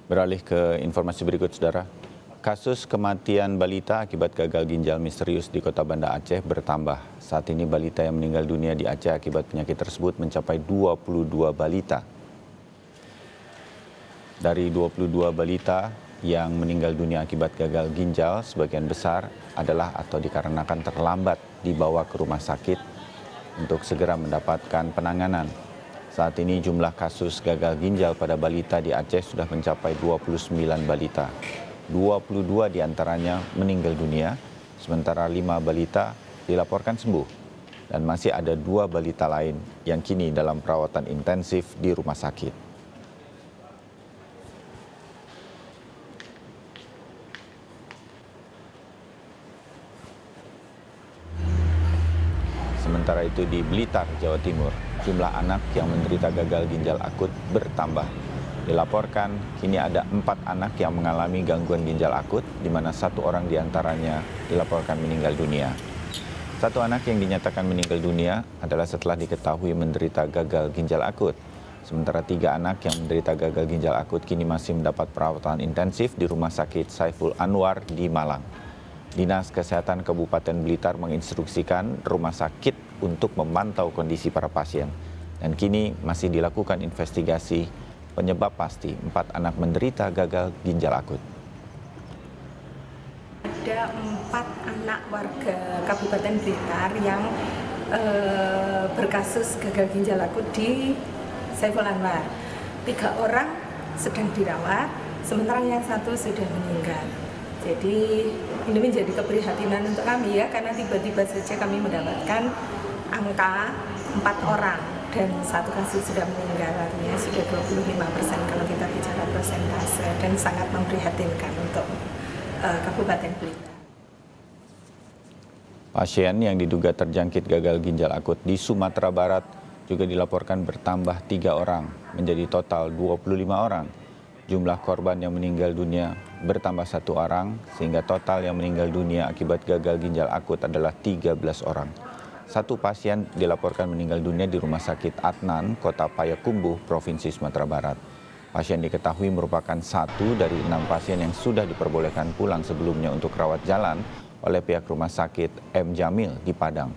Beralih ke informasi berikut, Saudara. Kasus kematian balita akibat gagal ginjal misterius di Kota Banda Aceh bertambah. Saat ini balita yang meninggal dunia di Aceh akibat penyakit tersebut mencapai 22 balita. Dari 22 balita yang meninggal dunia akibat gagal ginjal, sebagian besar adalah atau dikarenakan terlambat dibawa ke rumah sakit untuk segera mendapatkan penanganan. Saat ini jumlah kasus gagal ginjal pada balita di Aceh sudah mencapai 29 balita. 22 diantaranya meninggal dunia, sementara 5 balita dilaporkan sembuh. Dan masih ada 2 balita lain yang kini dalam perawatan intensif di rumah sakit. Sementara itu di Blitar, Jawa Timur, jumlah anak yang menderita gagal ginjal akut bertambah. Dilaporkan kini ada 4 anak yang mengalami gangguan ginjal akut, di mana 1 orang diantaranya dilaporkan meninggal dunia. 1 anak yang dinyatakan meninggal dunia adalah setelah diketahui menderita gagal ginjal akut. Sementara 3 anak yang menderita gagal ginjal akut kini masih mendapat perawatan intensif di Rumah Sakit Saiful Anwar di Malang. Dinas Kesehatan Kabupaten Blitar menginstruksikan rumah sakit untuk memantau kondisi para pasien. Dan kini masih dilakukan investigasi penyebab pasti 4 anak menderita gagal ginjal akut. Ada 4 anak warga Kabupaten Blitar yang berkasus gagal ginjal akut di Saiful Anwar. 3 orang sedang dirawat, sementara yang 1 sudah meninggal. Jadi ini menjadi keprihatinan untuk kami ya, karena tiba-tiba saja kami mendapatkan angka 4 orang dan 1 kasus sudah meninggal, artinya sudah 25% kalau kita bicara persentase, dan sangat memprihatinkan untuk Kabupaten Blitar. Pasien yang diduga terjangkit gagal ginjal akut di Sumatera Barat juga dilaporkan bertambah 3 orang, menjadi total 25 orang. Jumlah korban yang meninggal dunia bertambah 1 orang, sehingga total yang meninggal dunia akibat gagal ginjal akut adalah 13 orang. 1 pasien dilaporkan meninggal dunia di Rumah Sakit Adnan, Kota Payakumbuh, Provinsi Sumatera Barat. Pasien diketahui merupakan 1 dari 6 pasien yang sudah diperbolehkan pulang sebelumnya untuk rawat jalan oleh pihak Rumah Sakit M. Jamil di Padang.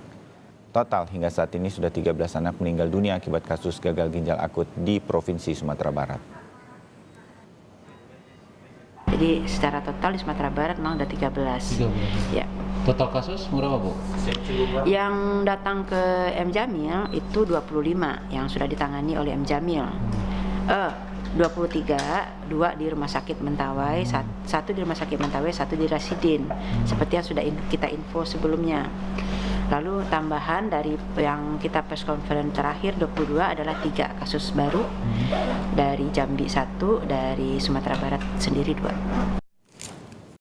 Total hingga saat ini sudah 13 anak meninggal dunia akibat kasus gagal ginjal akut di Provinsi Sumatera Barat. Jadi secara total di Sumatera Barat memang ada 13. Ya. Total kasus berapa, Bu? Yang datang ke M. Jamil itu 25 yang sudah ditangani oleh M. Jamil. 23, 2 di Rumah Sakit Mentawai, 1 di Rumah Sakit Mentawai, 1 di Rasidin. Seperti yang sudah kita info sebelumnya. Lalu tambahan dari yang kita press conference terakhir 22 adalah 3 kasus baru dari Jambi 1, dari Sumatera Barat sendiri 2.